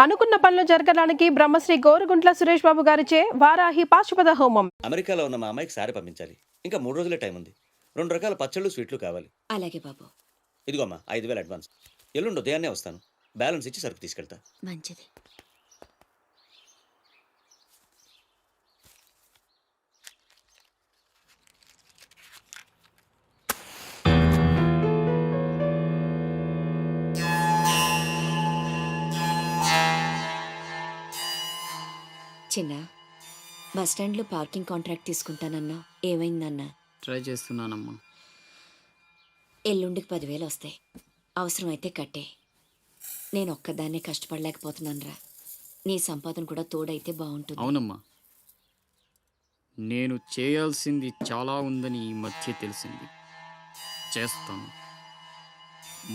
అనుకున్న పనులు జరగడానికి బ్రహ్మశ్రీ గోరుగుంట్ల సురేష్ బాబు గారిచే వారాహి పాశుపత హోమం. అమెరికాలో ఉన్న మా అమ్మాయికి సారీ పంపించాలి. ఇంకా 3 రోజులే టైం ఉంది. 2 రకాల పచ్చళ్ళు స్వీట్లు కావాలి. అలాగే బాబు. ఇదిగో అమ్మా 5,000 అడ్వాన్స్. ఎల్లుండి ఉదయాన్నే వస్తాను. బ్యాలెన్స్ ఇచ్చి సరుకు తీసుకెళ్తా. మంచిది. చిన్న బస్టాండ్లో పార్కింగ్ కాంట్రాక్ట్ తీసుకుంటానన్నా ఏమైందన్నా? ట్రై చేస్తున్నానమ్మా. ఎల్లుండికి 10,000 వస్తాయి. అవసరమైతే కట్టే. నేను ఒక్కదాన్నే కష్టపడలేకపోతున్నానురా. నీ సంపాదన కూడా తోడైతే బాగుంటుంది. అవునమ్మా, నేను చేయాల్సింది చాలా ఉందని ఈ మధ్య తెలిసింది. చేస్తాను.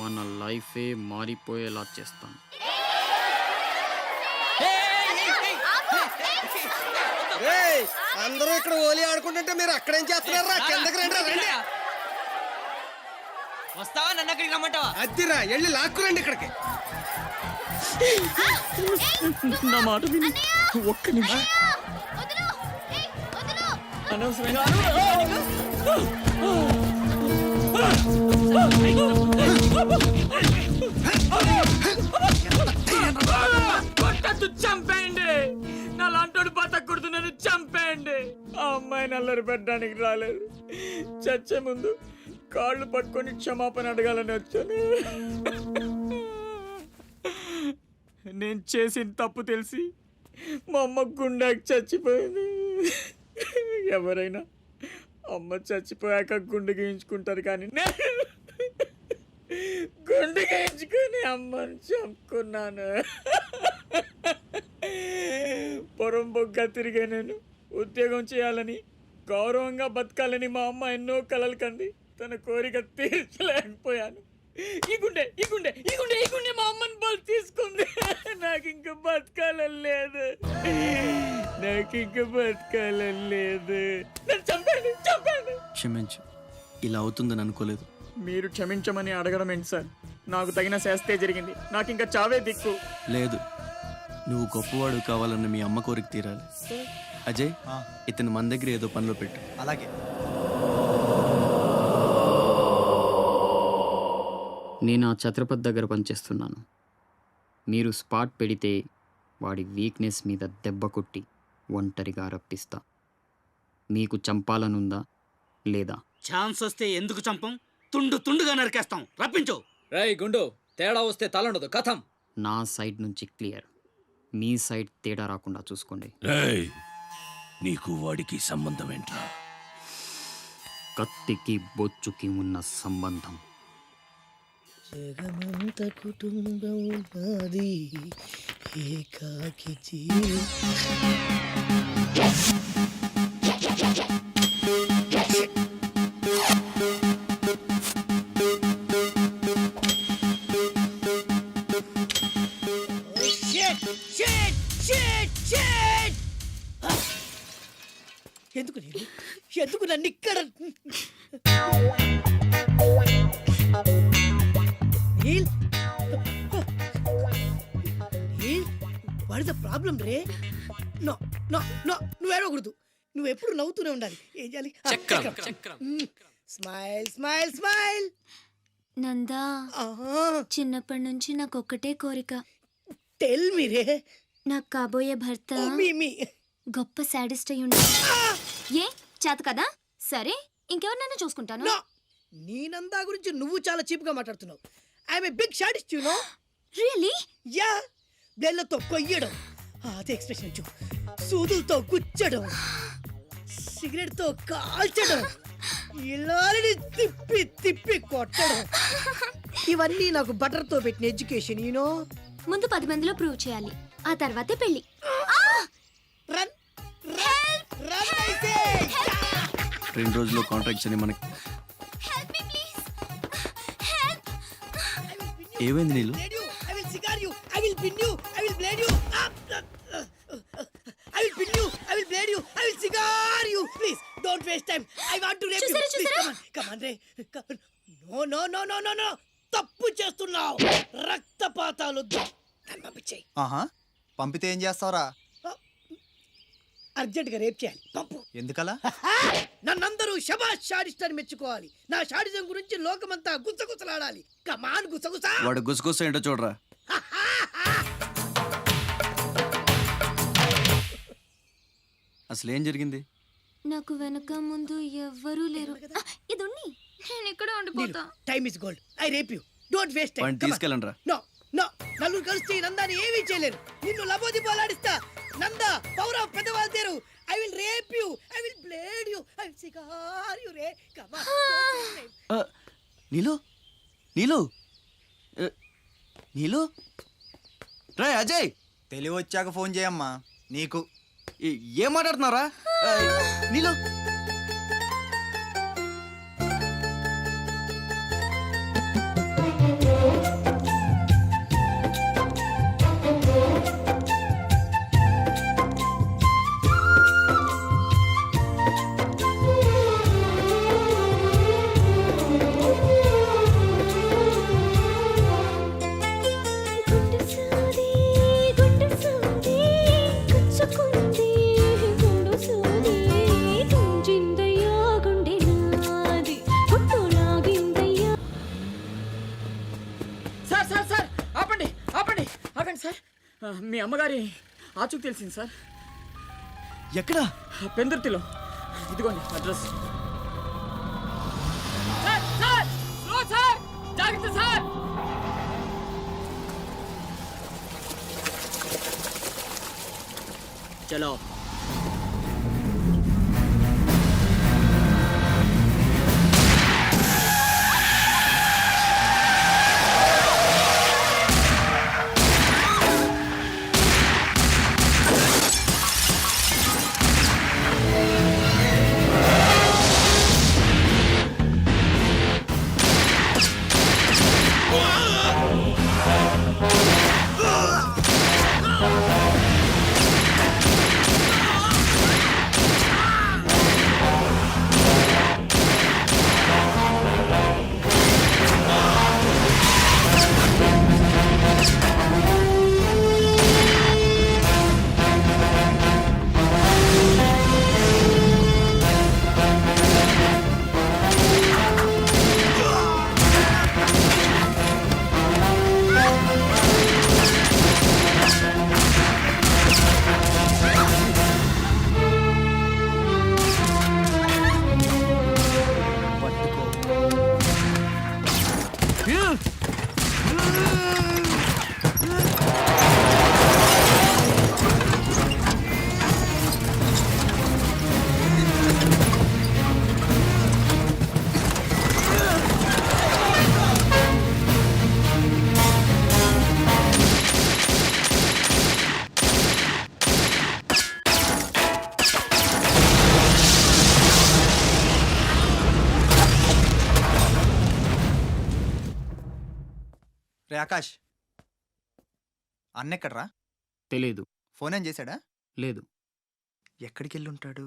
మన లైఫే మారిపోయేలా చేస్తాను. అందరూ ఇక్కడ ఓలి ఆడుకుంటుంటే మీరు అక్కడేం చేస్తున్నారా? కిందకి రండి. వస్తావా? నన్ను అక్కడికి రమ్మంటావా? అద్దిరా, వెళ్ళి లాక్కురండి ఇక్కడికి. నా మాట విని ఒక్క నిమిషం. అనవసరంగా చంపేయండి. నా లాంటోడు బతకూడదు, నన్ను చంపేయండి. ఆ అమ్మాయిని అల్లరి పెట్టడానికి రాలేదు. చచ్చే ముందు కాళ్ళు పట్టుకొని క్షమాపణ అడగాలని వచ్చాను. నేను చేసిన తప్పు తెలిసి మా అమ్మ గుండెకి చచ్చిపోయింది. ఎవరైనా అమ్మ చచ్చిపోయాక గుండె గీయించుకుంటారు, కానీ నేను గుండె గీయించుకొని అమ్మని చంపుకున్నాను. పొరం బొగ్గ తిరిగే నేను ఉద్యోగం చేయాలని, గౌరవంగా బతకాలని మా అమ్మ ఎన్నో కలలు కంది. తన కోరిక తీర్చలేకపోయాను. ఈ గుండె మా అమ్మని బలి తీసుకుంది. నాకు ఇంకా బతకాలని లేదు. చంపండి. క్షమించు, ఇలా అవుతుందని అనుకోలేదు. మీరు క్షమించమని అడగడం ఏంటి సార్? నాకు తగిన శాస్తే జరిగింది. నాకు ఇంకా చావే దిక్కు లేదు. నువ్వు గొప్పవాడు కావాలన్న మీ అమ్మ కోరిక తీరాలి. అజయ్, ఇతను మన దగ్గర ఏదో పనిలో పెట్టు. అలాగే. నేను ఆ ఛత్రపతి దగ్గర పనిచేస్తున్నాను. మీరు స్పాట్ పెడితే వాడి వీక్నెస్ మీద దెబ్బ కొట్టి ఒంటరిగా రప్పిస్తా. మీకు చంపాలనుందా లేదా? ఛాన్స్ వస్తే ఎందుకు చంపం? తుండుగా నరికేస్తాం. రప్పించు. రై గుండు, తేడా వస్తే తలండదు. కథం. నా సైడ్ నుంచి క్లియర్. మీ సైడ్ తేడా రాకుండా చూసుకోండి. నీకు వాడికి సంబంధం ఏంట్రా? కత్తికి బొచ్చుకి ఉన్న సంబంధం. జగమంత కుటుంబం నాది, ఏకాకి ఎందుకు నన్ను ఇక్కడ వాట్ ఇస్ ద ప్రాబ్లం రే? నో నో నో, నువ్వు ఏడవకూడదు. నువ్వు ఎప్పుడు నవ్వుతూనే ఉండాలి. ఏం చేయాలి? Smile smile smile. నందా, చిన్నప్పటి నుంచి నాకు ఒక్కటే కోరిక. టెల్ మీ రే. నాకు కాబోయే భర్త మీ గొప్ప సాడిస్ట్ అయి ఉండాలి. ఏ చేత కదా? సరే, ఇంకెవరినైనా చూసుకుంటాను. నీ నందా గురించి నువ్వు చాలా చీప్ గా మాట్లాడుతున్నావు. I'm a big sadist, you know. Really? Yeah. బ్లేడ్లతో కొయ్యడం, అదే ఎక్స్ప్రెషన్ చూ. సూదులతో గుచ్చడం, సిగరెట్ తో కాల్చడం, ఇలాని తిప్పి తిప్పి కొట్టడం, ఇవన్నీ నాకు బటర్ తో పెట్టిన ఎడ్యుకేషన్, యూనో. ముందు 10 మందిలో ప్రూవ్ చేయాలి, ఆ తర్వాతే పెళ్లి. రన్ రన్ అయితే 2 రోజుల్లో కాంట్రాక్ట్స్ అని మనకి. ఏమైంది నీళ్ళు? I will cigar you, I will pin you, I will blade you, I will pin you, I will blade you, I will cigar you. Please don't waste time. I want to rape you. Please come on ray. No. తప్పు చేస్తున్నావు. రక్తపాతాలు నన్ను పంపించేయ్. పంపితే ఏం చేస్తావురా? అర్జెంటుగా rape చేయాలి, పంపు. ఎందుకలా? నన్నందరూ శబాష్ షాడిస్ట్ అని మెచ్చుకోవాలి. నా షాడిజం గురించి లోకమంతా గుసగుసలాడాలి. కమాన్ గుసగుస. వాడు గుసగుస ఏంటో చూడరా. అసలు ఏం జరిగింది? నాకు వెనక ముందు ఎవ్వరూ లేరు. ఇది ఉన్ని నేను ఇక్కడ ఉండిపోతా. Time is gold. I rape you. Don't waste time. వాడిని తీసుకెళ్ళండి రా. నో నో, నలుగురు కలిసి ఈ నందాన్ని ఏమీ చేయలేరు. నిన్ను లబోదిబోలాడిస్తా. నందా, పవర్ ఆఫ్ పెద్దవాళ్ళ తేరు. I will rape you. I will blade you. I will cigar you రే. Come on. నీలు నీలు నీలు రే అజయ్, తెలివి వచ్చాక ఫోన్ చేయమ్మా. నీకు ఏం మాట్లాడుతున్నారా? నీలు సార్ సార్ సార్ ఆపండి ఆపండి ఆగండి సార్. మీ అమ్మగారి ఆచూకు తెలిసింది సార్. ఎక్కడా? పెందుర్తిలో. ఇదిగోండి address. Sir sir slow sir, జాగ్రత్త సార్. చలో. రే ఆకాష్, అన్నెక్కడ్రా? తెలీదు. ఫోన్ ఏం చేశాడా? లేదు. ఎక్కడికి వెళ్ళి ఉంటాడు?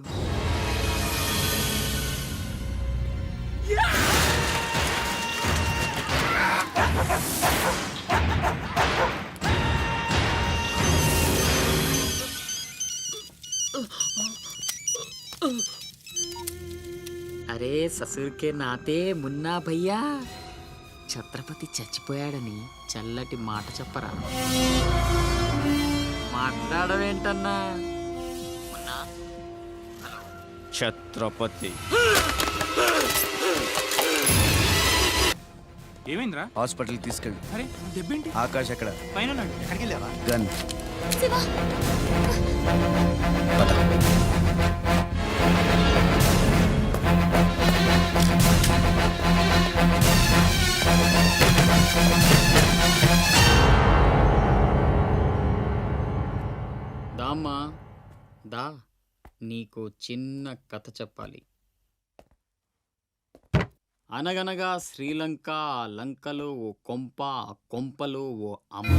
అరే ససుర్కే నాతే మున్నా భయ్యా, ఛత్రపతి చచ్చిపోయాడని చల్లటి మాట చెప్పరా. మాట్లాడవేంటన్నా? ఛత్రపతి ఏమైందిరా? హాస్పిటల్ తీసుకెళ్ళి. అరే దెబ్బేంటి? ఆకాష్ ఎక్కడ? పైన ఉన్నాడు. ఎక్కడికి వెళ్ళావా? గన్. శివ, దామ్మా దా, నీకు చిన్న కథ చెప్పాలి. అనగనగా శ్రీలంక, ఆ లంకలో ఓ కొంప, ఆ కొంపలో ఓ అమ్మ.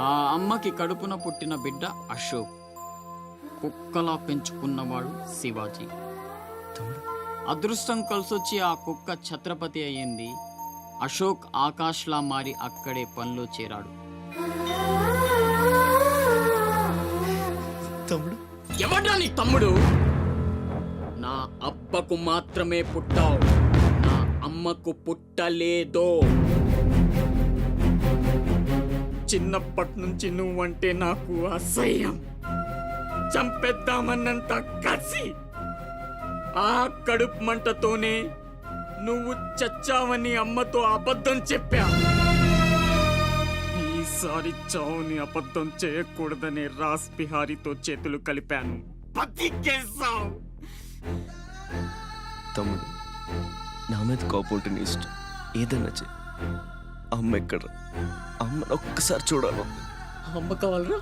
ఆ అమ్మకి కడుపున పుట్టిన బిడ్డ అశోక్. కుక్కలా పెంచుకున్నవాడు శివాజీ. అదృష్టం కలిసొచ్చి ఆ కుక్క ఛత్రపతి అయ్యింది. అశోక్ ఆకాష్లా మారి అక్కడే పనిలో చేరాడు. తమ్ముడు ఎవడ్రా నీ తమ్ముడు? నా అబ్బకు మాత్రమే పుట్టావు, నా అమ్మకు పుట్టలేదు. చిన్నప్పటి నుంచి నువ్వంటే నాకు అసహ్యం, చంపేద్దామన్నంత కసి. ఆ కడుపు మంటతోనే నువ్వు చచ్చావని అమ్మతో అబద్ధం చెప్పా. ఈసారి చావుని అబద్ధం చేయకూడదనే రాస్ బిహారీతో చేతులు కలిపాను. బతికేశావు. తమ్ముడు నా మీద కోపం నీ ఇష్టం, ఏదైనా చెయ్యి. అమ్మ ఎక్కడ? అమ్మని ఒక్కసారి చూడాలి. అమ్మ కావాలరా?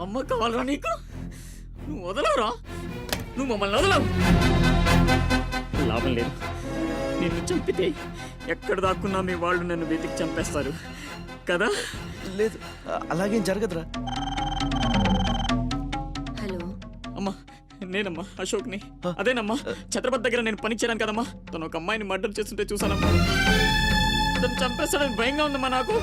అమ్మ కావాలరా నీకు? నువ్వు వదలవురా, నువ్వు మమ్మల్ని వదలవు. లాభం లేదు, నిన్ను చంపితే ఎక్కడ దాక్కున్నా మీ వాళ్ళు నన్ను వెతికి చంపేస్తారు కదా. లేదు, అలాగేం జరగదురా. హలో, అమ్మా, నేనమ్మా అశోక్ని. అదేనమ్మా, ఛత్రపతి దగ్గర నేను పని చేయను కదమ్మా. తను ఒక అమ్మాయిని మర్డర్ చేస్తుంటే చూసానమ్మా. తను చంపేస్తాడని భయంగా ఉందమ్మా నాకు.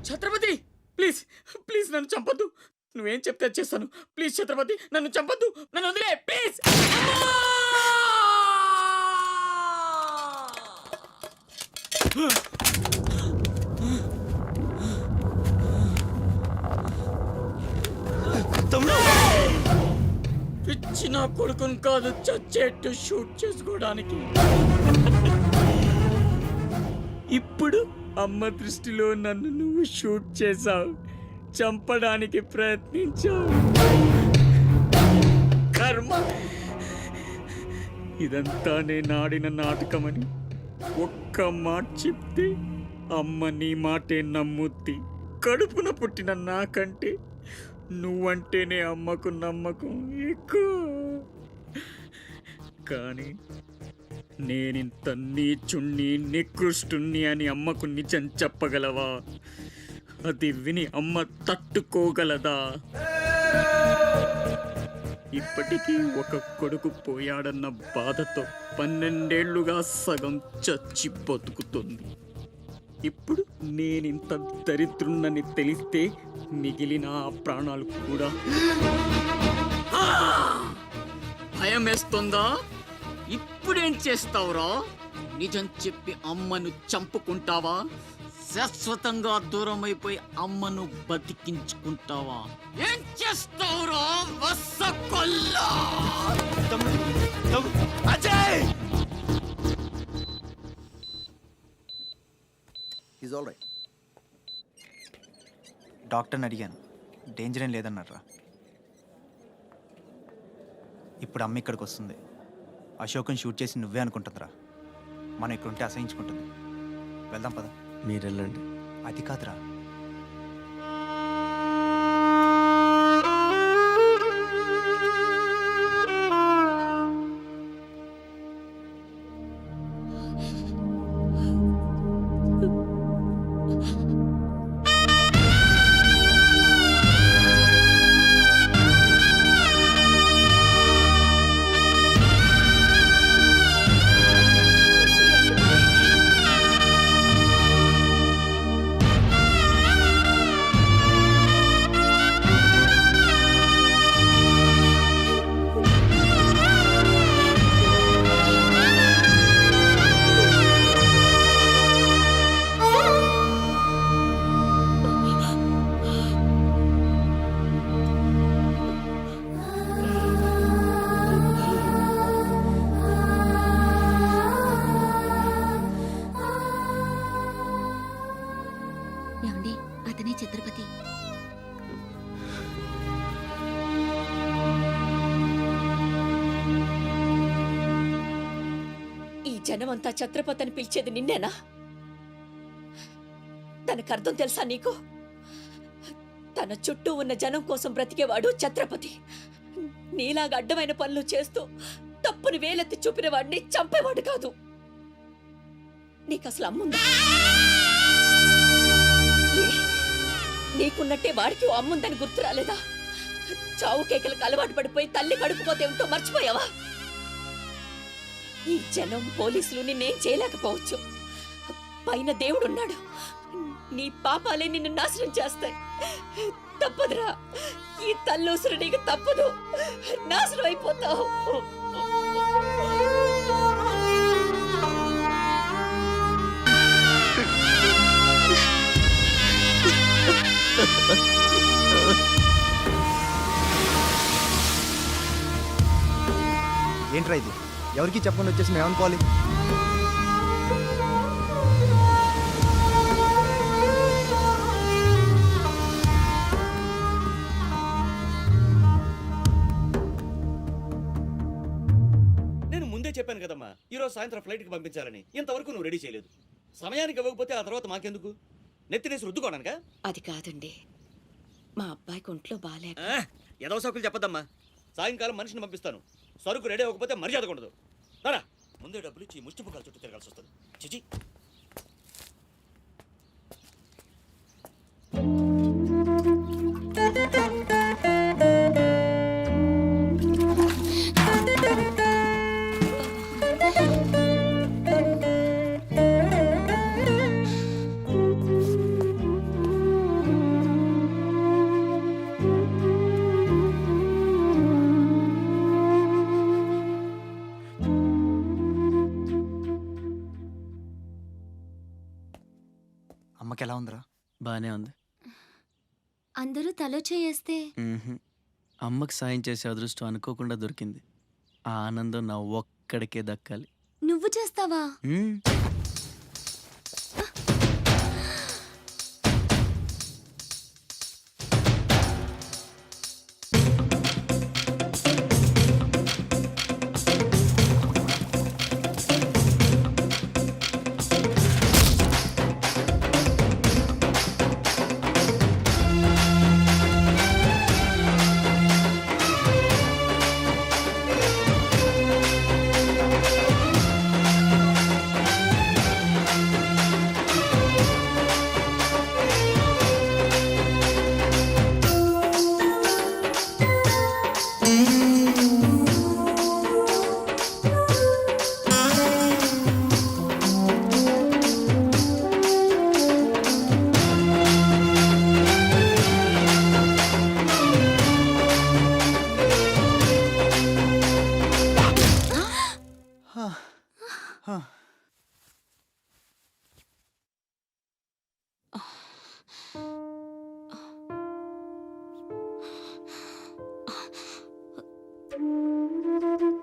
ఛత్రపతి, ప్లీజ్ ప్లీజ్ నన్ను చంపొద్దు. నువ్వేం చెప్తే చేస్తాను. ప్లీజ్ ఛత్రపతి, నన్ను చంపొద్దు, నన్ను వదిలే ప్లీజ్. పిచ్చి నా కొడుకుని కాదు, చచ్చేట్టు షూట్ చేసుకోవడానికి. ఇప్పుడు అమ్మ దృష్టిలో నన్ను నువ్వు షూట్ చేశావు, చంపడానికి ప్రయత్నించావు. కర్మ. ఇదంతా నేను ఆడిన నాటకమని ఒక్క మాట చెప్తే అమ్మ నీ మాటే నమ్ముద్ది. కడుపున పుట్టిన నాకంటే నువ్వంటేనే అమ్మకు నమ్మకం ఎక్కువ. కానీ నేనింత నీచుణ్ణి నికృష్టుణ్ణి అని అమ్మకు నిజం చెప్పగలవా? అది విని అమ్మ తట్టుకోగలదా? ఇప్పటికీ ఒక కొడుకు పోయాడన్న బాధతో 12 ఏళ్లుగా సగం చచ్చి బతుకుతుంది. ఇప్పుడు నేనింత దరిద్రున్నని తెలిస్తే మిగిలిన ఆ ప్రాణాలు కూడా భయం వేస్తుందా? ఇప్పుడేం చేస్తావురా? నిజం చెప్పి అమ్మను చంపుకుంటావా? శాశ్వతంగా దూరం అయిపోయి అమ్మను బతికించుకుంటావా? ఏం చేస్తావురా వసకొల్లా? అజయ్! Is all right. డాక్టర్ని అడిగాను, డేంజర్ ఏం లేదన్నారా. ఇప్పుడు అమ్మ ఇక్కడికి వస్తుంది. అశోక్ని షూట్ చేసి నువ్వే అనుకుంటుందిరా. మనం ఇక్కడుంటే అసహించుకుంటుంది. వెళ్దాం పద. మీరు వెళ్ళండి. అది కాదురా, ఏమండి, అతనే ఛత్రపతి. ఈ జనమంతా ఛత్రపతి అని పిలిచేది నిన్నేనా? తనకు అర్థం తెలుసా నీకు? తన చుట్టూ ఉన్న జనం కోసం బ్రతికేవాడు ఛత్రపతి. నీలాగా అడ్డమైన పనులు చేస్తూ తప్పుని వేలెత్తి చూపిన వాడిని చంపేవాడు కాదు. నీకు అసలు అమ్ముందా? నీకున్నట్టే వాడికి ఓ అమ్ముందని గుర్తు రాలేదా? చావు కేకలకు అలవాటు పడిపోయి తల్లి కడుపుకోతే ఉంటో మర్చిపోయావా? ఈ జనం పోలీసులు నిన్నేం చేయలేకపోవచ్చు. పైన దేవుడున్నాడు. నీ పాపాలే నిన్ను నాశనం చేస్తాయి. తప్పదురా, ఈ తల్లూసురు నీకు తప్పదు. నాశనం అయిపోతావు. ఏంట్రా ఇది? ఎవరికి చెప్పకుండా వచ్చేసి మేము అనుకోవాలి? నేను ముందే చెప్పాను కదమ్మా, ఈరోజు సాయంత్రం ఫ్లైట్కి పంపించాలని. ఇంతవరకు నువ్వు రెడీ చేయలేదు. సమయానికి ఇవ్వకపోతే ఆ తర్వాత మాకెందుకు? నెత్తినేసి రుద్దుకోవడానికా? అది కాదండి, మా అబ్బాయికి ఒంట్లో బాగాలేక. ఏదో సోకులు చెప్పదమ్మా. సాయంకాలం మనిషిని పంపిస్తాను. సరుకు రెడీ అవ్వకపోతే మర్యాద ఉండదు. రారా, ముందే డబ్బులు ఇచ్చి ముష్టి పుకాల చుట్టూ తిరగాల్సి వస్తుంది. చిచి. అమ్మకి ఎలా ఉందిరా? బాగానే ఉంది. అందరూ తలో చేయేస్తే అమ్మకి సాయం చేసే అదృష్టం అనుకోకుండా దొరికింది. ఆ ఆనందం నా ఒక్కడికే దక్కాలి. నువ్వు చేస్తావా? మ్మ్.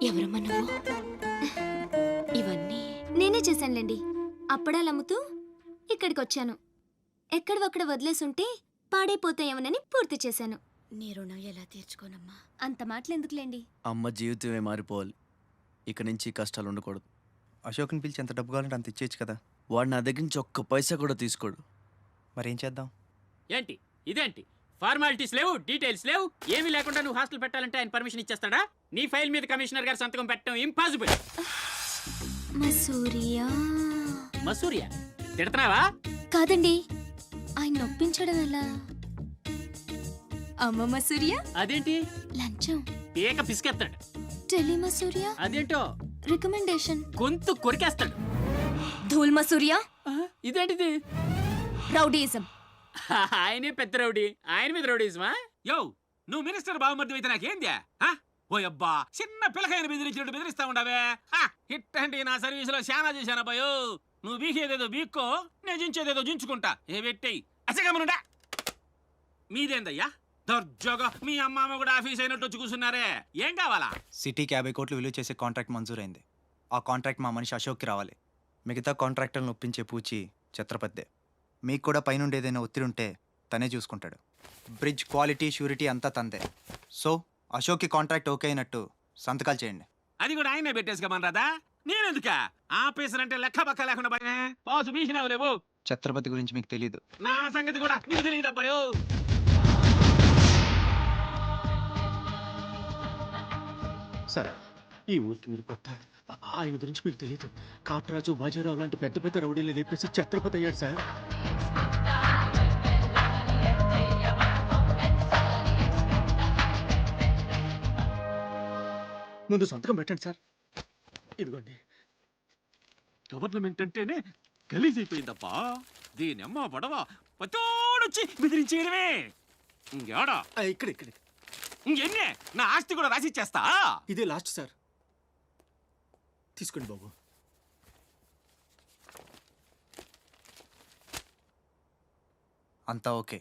ఎవరమ్మా నువ్వు? ఇవన్నీ నేనే చేశానులేండి. అప్పడాలు అమ్ముతూ ఇక్కడికి వచ్చాను. ఎక్కడవక్కడ వదిలేసుంటే పాడైపోతాయేమోనని పూర్తి చేశాను. నీ రుణం ఎలా తీర్చుకోనమ్మా? అంత మాటలు ఎందుకులేండి. అమ్మ జీవితమే మారిపోవాలి. ఇక నుంచి కష్టాలు ఉండకూడదు. అశోక్ని పిలిచి ఎంత డబ్బు కావాలంటే అంత ఇచ్చేయచ్చు కదా. వాడు నా దగ్గర నుంచి ఒక్క పైసా కూడా తీసుకోడు. మరేం చేద్దాం? ఏంటి ఇదేంటి? ఫార్మాలిటీస్ లేవు, డీటెయిల్స్ లేవు, ఏమీ లేకుండా నువ్వు హాస్టల్ పెట్టాలంటే ఆయన పర్మిషన్ ఇచ్చేస్తాడా? నీ ఫైల్ మీద కమిషనర్ గారు సంతకం పెట్టడం ఇంపాసిబుల్. మసూరియా మసూరియా తిడుతున్నావా? కాదండి, ఆయన నొప్పించడం ఎలా? అమ్మ మసూరియా అదేంటి? లంచం. ఏక పిసికేస్తాడు. టెలి మసూరియా అదేంటో రికమెండేషన్. గొంతు కొరికేస్తాడు. ధూల్ మసూరియా ఇదేంటిది? రౌడీయిజం. ఆయనే పెద్ద రౌడీ, ఆయన మీద రౌడీజమా? యో నువ్వు మినిస్టర్ బావమర్ది అయితే నాకేంద్యా? ఓ అబ్బా, చిన్న పిల్లకాయన బెదిరించినట్టు బెదిరిస్తా ఉండవే. ఇట్టండి నా సర్వీసులో శానా చేశాను అబ్బాయో. నువ్వు బీకేదేదో బీక్కో, నేను జించేదేదో జించుకుంటా. ఏ పెట్టేయి అసగమనుడా. మీదేందయ్యా దర్జోగా మీ అమ్మ కూడా ఆఫీస్ అయినట్టు వచ్చి కూర్చున్నారే? ఏం కావాలా? సిటీకి 50 కోట్లు విలువ చేసే కాంట్రాక్ట్ మంజూరైంది. ఆ కాంట్రాక్ట్ మా మనిషి అశోక్కి రావాలి. మిగతా కాంట్రాక్టర్లను ఒప్పించే పూచి ఛత్రపతిదే. మీకు కూడా పైనుండి ఏదైనా ఒత్తిడి ఉంటే తనే చూసుకుంటాడు. బ్రిడ్జ్ క్వాలిటీ షూరిటీ అంతా తందే. సో అశోక్కి కాంట్రాక్ట్ ఓకే అయినట్టు సంతకాలు చేయండి. అది కూడా ఆయనే పెట్టేసుకోమనరాదా? నేనెందుక? ఆఫీసర్ అంటే లెక్క పక్క లేకుండా పాసు బీసినావు లేవు. ఛత్రపతి గురించి మీకు తెలీదు. నా సంగతి కూడా నీకు తెలియదు అబ్బాయో. సార్, ఈ ఊరికి మీరు కొత్త. ఆయన గురించి మీకు తెలియదు. కాటరాజు, బాజీరావు లాంటి పెద్ద పెద్ద రౌడీలు లేపేసి ఛత్రపతి అయ్యాడు సార్. ముందు సంతకం పెట్టండి సార్. ఇదిగోండి. గవర్నమెంట్ అంటేనే గలీజ్ అయిపోయిందప్పా. దీనమ్మ పడవ పతోడొచ్చి బెదిరించేయడమే ఇంకేడా ఇక్కడ ఇక్కడ ఇంకెన్నే నా ఆస్తి కూడా రాసిచ్చేస్తా ఇదే లాస్ట్ సార్. తీసుకోండి బాబు. అంతా ఓకే.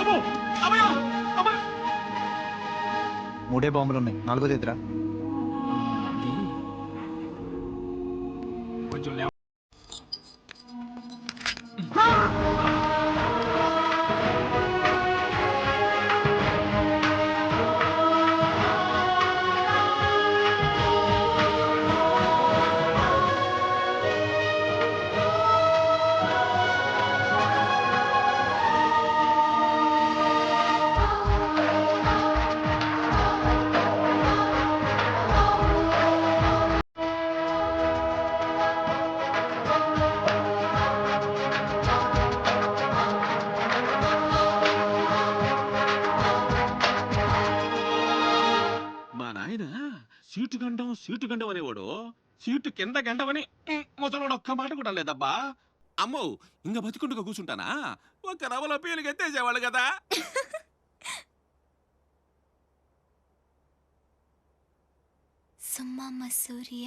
అమ్మో అమ్మయ్య అమ్మ మూడే బాంబులు ఉన్నాయి, నాలుగోది ఎదురా. కొంచెం మా నాయన సీటు గండం అనేవాడు సీటు కింద గండమని ముసలోడు ఒక్క మాట కూడా లేదబ్బా. అమ్మో ఇంకా బతికుండుగా కూర్చుంటానా? ఒక రవలో పీలు ఎత్తేసేవాళ్ళు కదా. సుమ్మమ్మ సూర్య